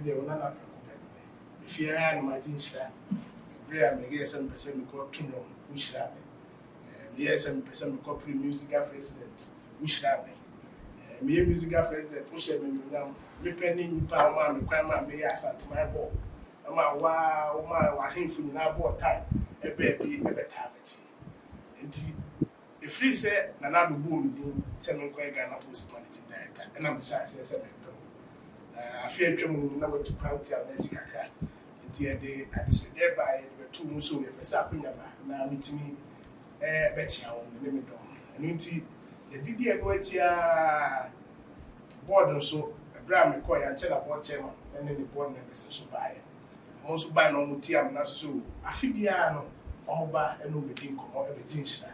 de ona na if you are my jinshra bria me get some person ko tuno ushra me yes some person ko musical president ushra me musical president ushe me nyam me penny pa ma me kwan ma me asant my ball ama wa himfu ni na ball time ebe ta bachi enti free say na na do boom din say me ko Ghana Post managing director and I'm sure say me afia twem na what county allergy kakra enti e dey addition there by the two muso we pesa akunya ba na mitimi be chia won me me don enti the didi e go chia board so ebra me ko ya nchela board chairman and the board members so buy also buy no muti am na so afibia no oba e no be din komo e be jinshira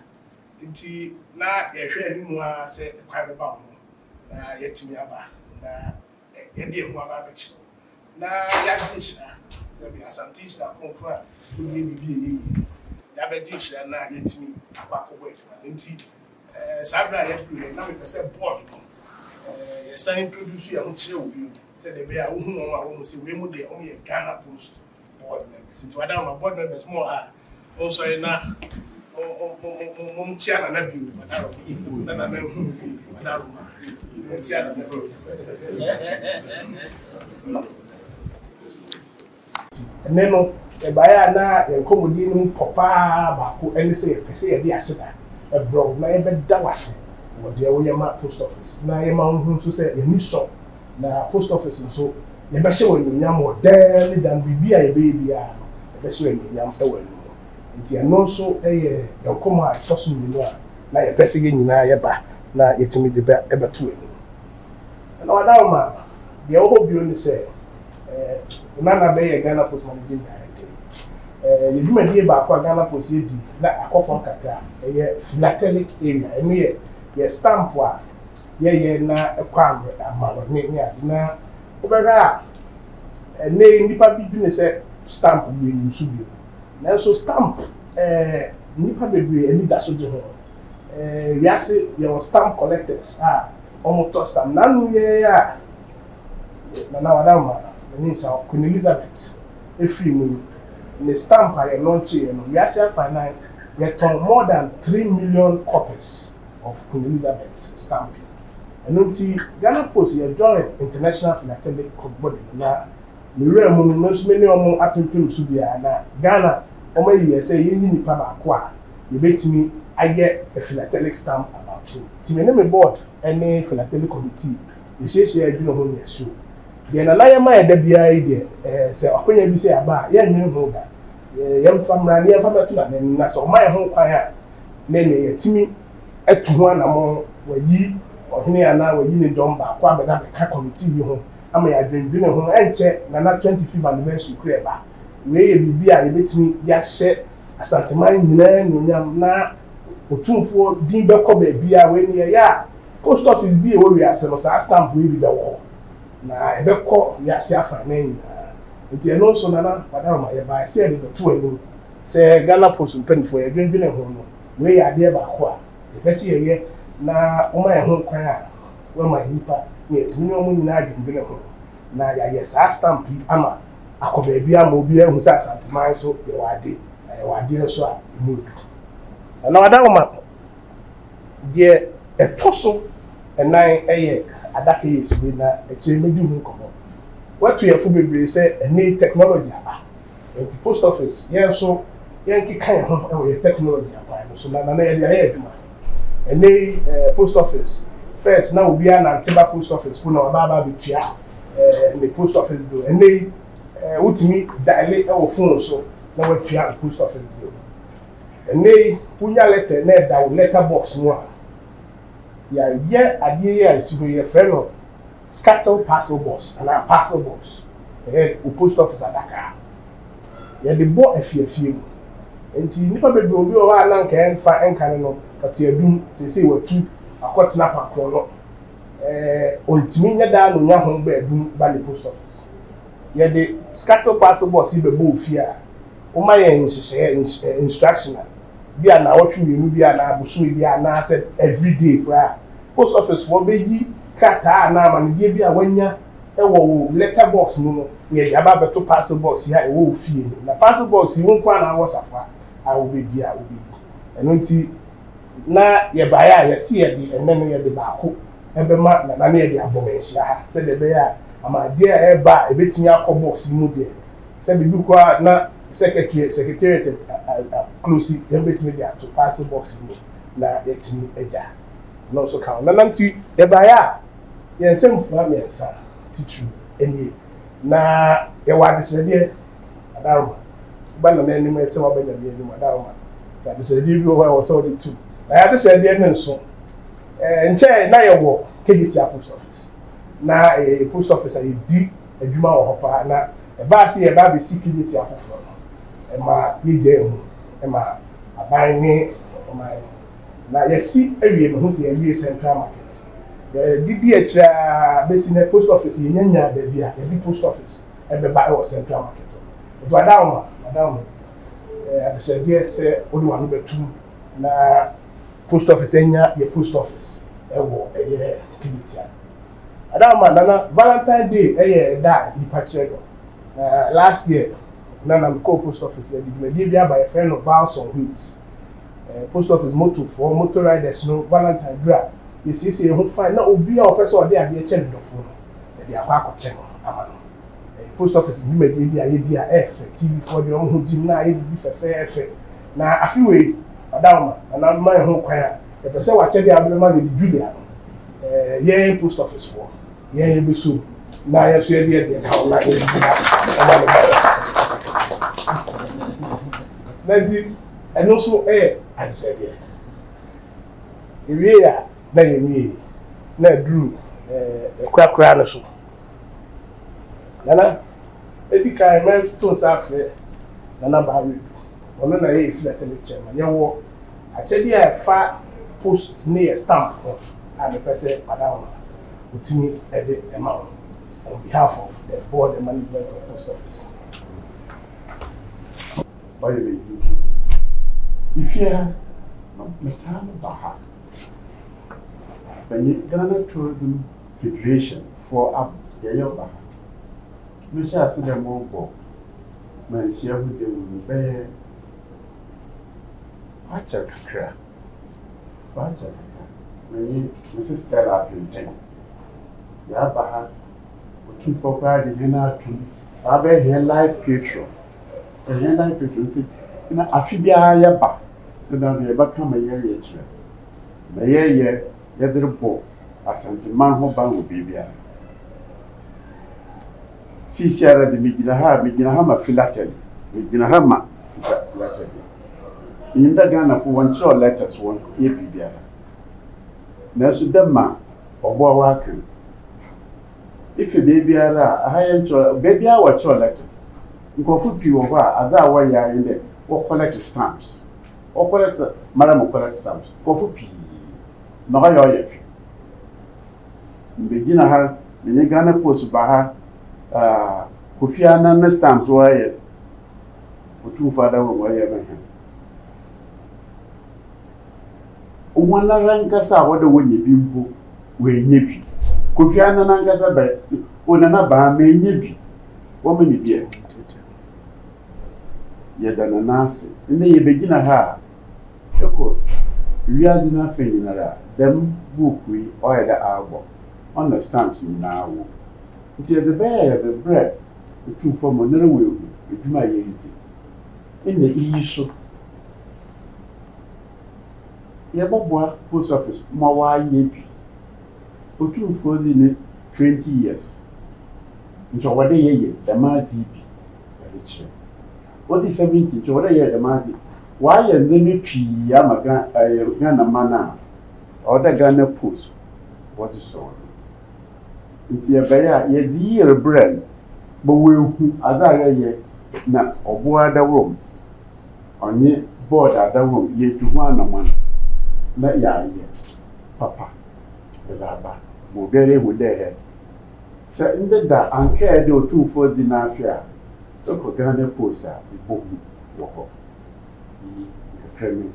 nti na yehwe animu a se kwa be ba ho na yetimi aba na yede hu aba be chi na ya jinshira se bi asanti shira konkra odi bibi ya be jinshira na yetimi akwa kobo nti sabra ya play na me pese board ya sa introduce ya ho kire obi se de be a wo hu o ma wo se we mu de o ye Ghana Post board members nti wada ma board members mo a o so na o chiana na bi madaro na na madaro o chiana na neno e baya na enkomodi no popa ba ko ene se pese ye di aseda e bro na e be da wase wo de wo ye ma post office na ye ma hu so se ye ni so na post office so ye be hye wo nyam wo daily dan bibia ye be bia e be hye wo nyam e wo nti eno so eye enkomo a toso ni no a na ye pese ye nyina ye ba na yetimi de be e beto eni na wada ma de wo bio ni se na be ye Ghana Post managing director ye duma die ba kwa Ghana Post e di na akofon kakra ye philatelic area eno ye stamp a ye na ekwa amalo ni na obera ne nipa bi ne se stamp bi ni su bio na so stamp nipa bebre ani da so je ho we ase your stamp collectors omoto stamp na nu ye ya na wada ma ni sa Queen Elizabeth efiri mu ni stamp a ye launch ye no we ase finance ye ton more than 3 million copies of Queen Elizabeth stamp and unti Ghana Post ye join international philatelic body na mirror mu no so many omo apempem su bia na Ghana omo yi say ye ni nipa ba ko a ye betimi aye a philatelic stamp about you timi ne me board any philatelic committee ye share adwuma ho nya so de na ye ma ye da bia yi de say akonya bi say aba ye nwen ho da ye mfamra ne mfamatu na so ma ye ho kwan a ne ye timi atu ho anamo wayi ohene ana wayi ne dom ba kwa be da be committee bi ho ama ya dwendwene ho enche na 25th anniversary kure ba we ye bibi a ye betimi ya hye asanteman nyina nyonyam na Otumfuo din be ko ba bia we ne ya post office bi e wo wi ase no sa stamp we bi be wo na e be ko ya se afa na nyina nti eno so na wadaro ma ye ba se e be to enu se Ghana Post mpanifo ye dwendwene ho no we ya de ba ko a e pese ye na o ma ye ho kwan a we ma hipa ni etimi o mu nyina dwendwene ho na ya yes stamp ama akoba bia ma obi ehu sa santeman so ye wade so a emudu na wada ma de etoso enan eye adaka yesu bi na eche medu hu komo watu ye fu bebre se any technology aba the post office yen so yen kikan ho e technology aba so na ye de aye aduma any post office first na obi na ntiba post office ko na aba betua the post office bill any utimi dial e wo phone so na watua post office bill any punya letter na da letter box no a ya ye ade ya sibo ye friend scattle parcel box and a parcel box o post office adaka ya de bo afiafie mu enti nipa bebre obi o wa na nka enfa enka no ati adum sese watu akotena pakro no ontimi nya da no nya ho ba adum ba le post office ya de scattle parcel box be bo ofia o ma ye instruction bia na wotwe mienu bia na abusu bia na said every day pra post office for be yi krata na amane bia wanya e wo letter box no we the about to parcel box here e wo fie ni na parcel box yi won kwa na wo safa a wo be bia wo be eno nti na ye baya ye si ye di enne no ye de baako ebe ma na na ye de abomenhia ha se de be ya ama de e ba e betimi akọbox mu de se bi kwa na secretariat close ye betimi de ato parcel box mu na yetimi eja no so kan na nanti e baya ye nsemfu na ye nsa titru eni na ye wa de se de adaroma ba na na eni etse wa banya de eni adaroma sa de se de bi wo so de tu na ya de se de ne nso nche na ye wo kegiti post office na post office ayi di adwuma wo hopa na e ba se ye ba be security afoforo no e ma ye je mu e ma aban ni ma na ye si awie no hu se awie central market didi extra besi na post office ye nyanya ba bia ye di post office e be ba e central market do madam adisede se odi wa no betum na post office enya ye post office e wo ye kinitia adama nana Valentine Day eye da ipa chedo last year nana ko post office e di bia by a friend of Vals on Wheels post office motor riders no Valentine dra yesi ho fine na obi a opese ode ade che ndofo no e di akwa akọ che no ama no post office bi mede bi aye di a TV for the ho jim na aye bi fefe na afiwe adama na man ho kwan a e pese wa che di abema le di Julia ye post office for ye be so na ye so ye de ka na ye nanti eno so adise de ewie ya na ye wie na dru krakra na so nana edikai me to safe nana ba we ono na ye flat lecture ma ye wo achedi a fa post near stamp and the person padana utimi ede amount on behalf of the board and management of post office. Why you if you have Metano Baha, when you Ghana Tourism Federation for up Yayo Baha, we shall see them more go. My share with them bear. Watch a crack. Watch a Mrs. Stella Pinton. Yabaha, Otumfuo cried in Hena to Abe here life petrol. And here life petrol, in a Afibia Yaba, and I'll never come a year yet. My year, yet the boat, as a man who bound baby. See, Sarah, the Midinahama philately, Midinahama philately. In the Ghana for one short letters, one APBR. Nurse Demma, or Bowakan. If a baby are a high baby, I watch your letters. You go for people over other way in there, or collect stamps, or collect Madam or collect stamps. Go for P. No, I begin a have the Ghana post Baha, Kofiana stamps wire. Two father wire. Umwana rankasa wada wenye bimbo wenye bi Kofiana nankasa ba onana ba menye bi wo menye bi ye dana nase ne ye begina ha eko wiadi na fenyinara dem book we oil da arbo on the stamps na wo nti the bear the bread the two for monere we eduma ye riti ine iyi so Yaboboa post office, Mawa Yepi. Otumfuo in 20 years. Ncho wade ye the Madi. What is 70? Ncho wade ye the Madi. Why and then you Yamaga Ghana mana or the Ghana post? What is so? It's a bear, ye dear brand, but we other ye na oboa the room. On ye board at the room, ye to one. Na ya papa the baba mo bere mo de se nde da anka de Otumfuo di na afia to ko Ghana post a ibohu wo ko yi kremi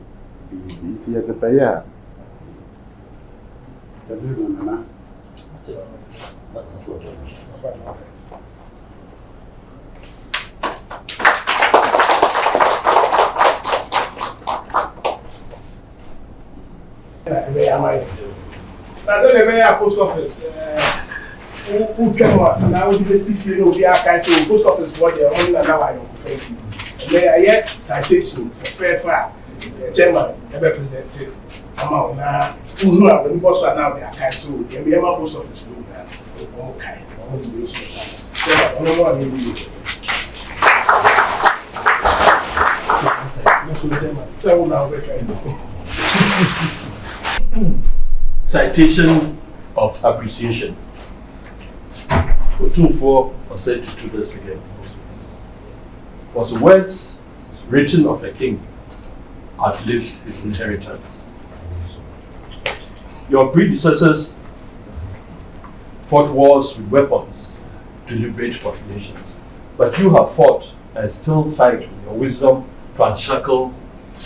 bi ti ya de baya a post office. Who came up now? We see feel we are kind of post office for their own and now I am confetti. May I get citation for fair chairman represented. Amount now. Who are when boss are now they are kind so they be able post office for now. Okay, I'm going to use so I don't want to use it. So now we Citation of appreciation. Otumfuo was said to do this again. Was words written of a king outlives his inheritance. Your predecessors fought wars with weapons to liberate populations, but you have fought and still fight with your wisdom to unshackle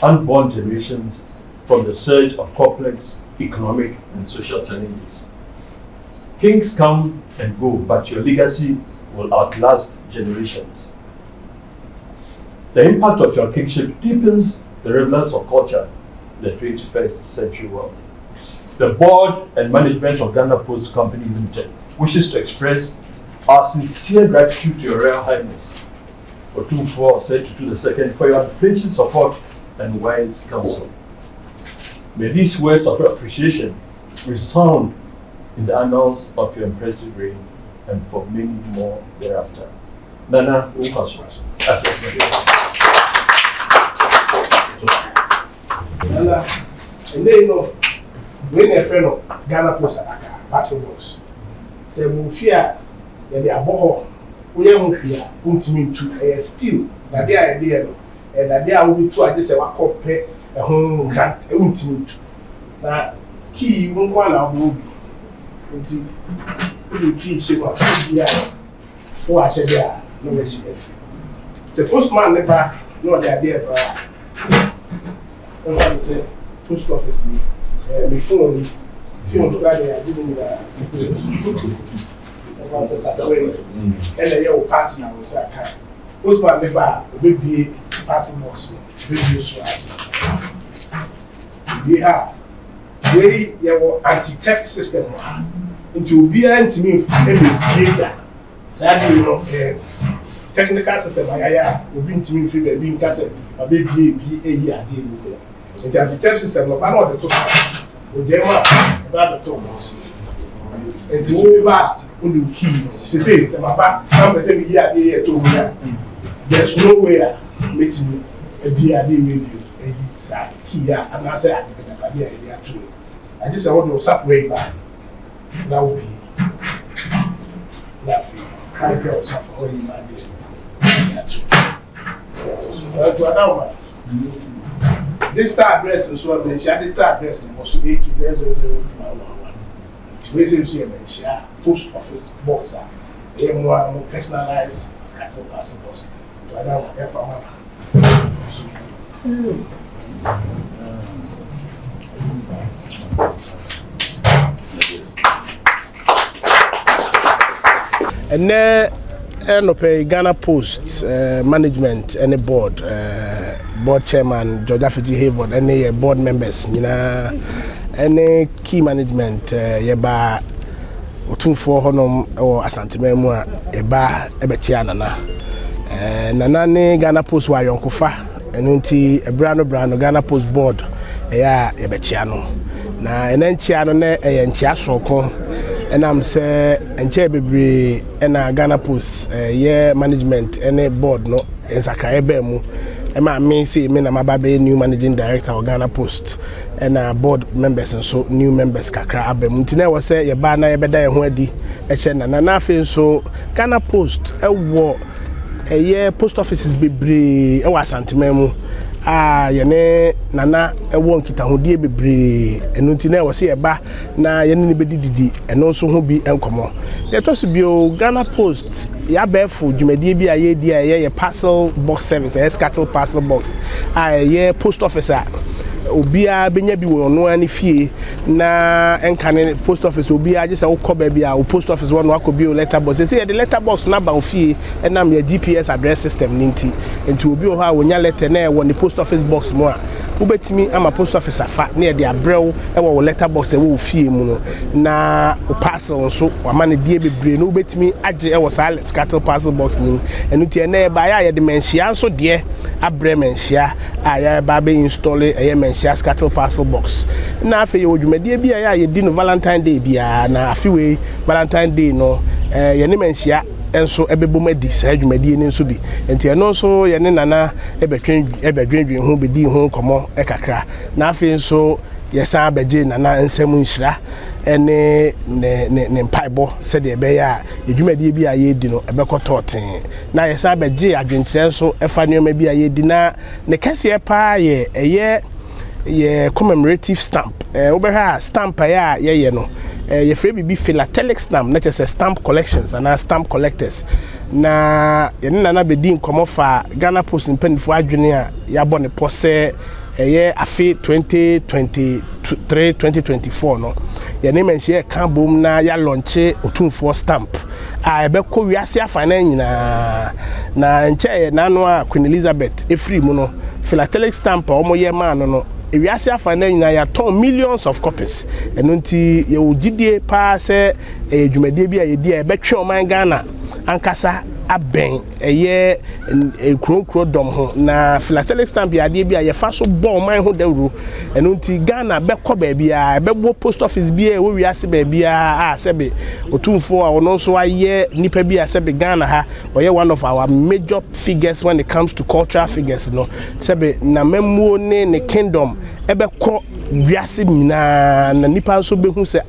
unborn generations from the surge of complex economic and social challenges. Kings come and go, but your legacy will outlast generations. The impact of your kingship deepens the relevance of culture in the 21st century world. The board and management of Ghana Post Company Limited wishes to express our sincere gratitude to Your Royal Highness, Otumfuo said to the second, for your unflinching support and wise counsel. May these words of appreciation resound in the annals of your impressive reign and for many more thereafter. Nana Ukaso. Nana, and then when a friend of Ghana Post passing box, say we fear that they are born. We are here, to a still that they are idea, and that they will be to a copy a home grant a ultimate. Now, key won't one out will be until the key shape of the or I said, yeah, no, it's postman never know the idea, but I say, post office, before me, if you want to buy it, I didn't and then you pass now with that kind. Postman never will be passing box, will use we have very anti-theft system into be anti-me that. Sadly, you know, technical system will be into me for being cassette, a baby a year. The anti-theft system, no matter the top, with them about the top. And to move back, we key. To say, my back, I'm saying, yeah, there's no way meeting a beer day with you. Here, and I said, I just want to suffer back. That would be that free. I don't suffer when you might be. This start dressing, so I mentioned this start dressing was 80,000. It's basically a post office boxer. They more personalized scatter passports. So I don't want and then Ghana Post management and the board chairman George Afiji Haywood and the board members, any key management yeba Otumfuo honom or Asantememu eba ebechia nana ne Ghana Post wa yonkofa enunti ebrano Ghana Post board eya ebechia no na enanchia no na eyanchia sonko enam se enche bebre ena Ghana Post ye management ene board no ensaka ebe mu ema me say me na mababe new managing director of Ghana Post and board members and so new members kakra abem ntina we say ye ba na ye beda ye ho adi e che na na afi so Ghana Post wo ye post offices bebre e wa santememu ye ne nana e wo nkita hodie bebre enu ntina we say ye ba na ye ne bedididi eno so ho bi enkomo ye to so bio Ghana Post ya befu dwumadie bi aye di ye parcel box service ye scattle parcel box ye post officer obia benya bi wo no ani fie na enka ne post office obia je se wo kɔ ba bia wo post office wo no akɔbi o letter box say the letter box na ba ofie enam ya GPS address system ninti obi o ha wonya letter na e wo ne post office box mo a ubetimi ama post office afa na e de abrew e wo letter box e wo fie mu no na o parcel so ama ne die bebre no ubetimi age e wo scatter parcel box ni enu tie na e ba ya de menhia so de abre menhia a ya ba be install e menhia scatter parcel box na afa ye odwumadie bia ya ye di no Valentine Day bia na afiwe Valentine Day no ye ne menhia enso ebebomadi sa adwumadie ne nso bi enti eno nso ye ne nana ebedwendwen ho bedi ho komo ekakra na afi nso ye sa abeje nana nsem nhira ene ne mpaibo se de be ya adwumadie bi a ye di no ebekototen na ye sa abeje adwenkyere nso efa nneoma bi a ye di na ne kase pa ye commemorative stamp obeha stamp ya ye no ye free bibi philatelic stamp na just stamp collections and stamp collectors na ye nana be din komo fa Ghana Post mpanyfo adwene a ya bɔ ne pose ye afi 2023-2024 no ye ne menhie ka bom na ya launche Otumfuo stamp a ebe ko wiase afa na nyina na nche na no a Queen Elizabeth efri mu no philatelic stamp a omo ye ma no ewiase afa na nyina ya ton millions of copies eno nti ye ogidie pa se edwumadie bi a ye di a betwe oman Ghana ankasa aben eye kronkro dom ho na philatelic stamp ya de bi a ye fa so bo oman ho dawuro eno nti Ghana bekọ ba bia bebo post office bi e wo wiase ba bia sebe Otumfuo a ono so aye nipa bi a sebe Ghana ha oye one of our major figures when it comes to cultural figures no sebe na memuo ne kingdom ebekọ wiase mina na nipa so behu se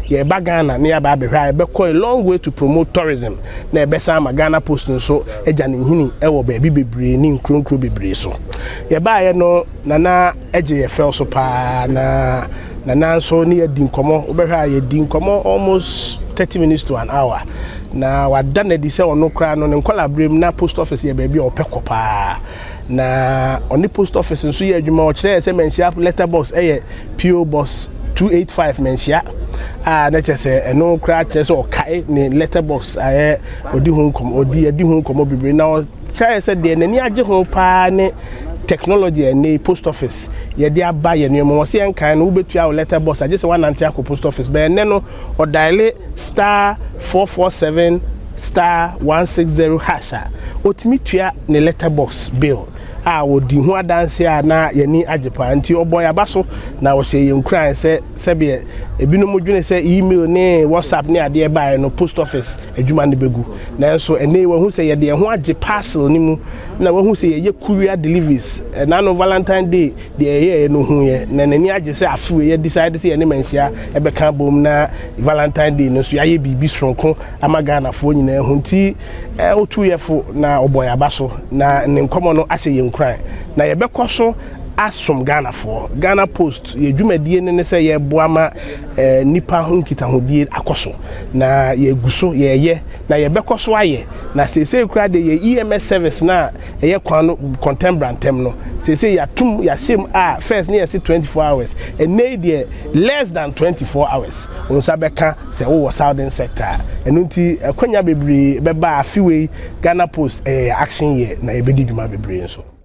ye ba Ghana na ya ba behwa ebekọ a long way to promote tourism na ebesa ma Ghana Post nso eja ne hini ewo ba bi bebre ni nkronkro bebre so ye ba ye no nana eje ye fel so pa na nso ni edi nkomo obehwa ye di nkomo almost 30 minutes to an hour na wada na di se ono kra no ne nkola brem na post office ye ba bi opekọ pa na oni post office nso ye adwuma o kire se menhia letter box PO box 285 menhia na chese eno kra chese o kai ne letter box odi ho nkom bibre na kire se de nani age ho pa ne technology and post office ye dia ba ye no mo se enkan no ubetua o letter box age se wanante akọ post office be ne no o dial *447 *160 hasha otimi tua ne letter box bill wodi ho adanse na yani ajepa nti oboy abaso na wo se yenkran se sebe ebinom dwene se email ne WhatsApp ne ade ba no post office adwuma ne begu nanso ene wo hu se ye de ho age parcel ni mu na wo hu se ye courier deliveries na no Valentine Day de ye no hu ye na nani age se afiwe ye decide se ye ne manhia ebe kan bom na Valentine Day no so ya ye bibi stronko amagana fo nyina hu nti otu yefo na oboy abaso na ne nkomo no ase ye na ye bekoso asom Ghana Post ye dwumadie ne se ye boama nipa ho nkitahodie akoso na ye guso ye na ye bekoso aye na sese kura de ye EMS service na ye kwano contemporary tem no sese ya tum ya shem first ne se 24 hours and ne less than 24 hours onsa beka se wo southern sector enunti akwanya bebre beba afiwe Ghana Post action ye na ye bedi dwuma bebre nso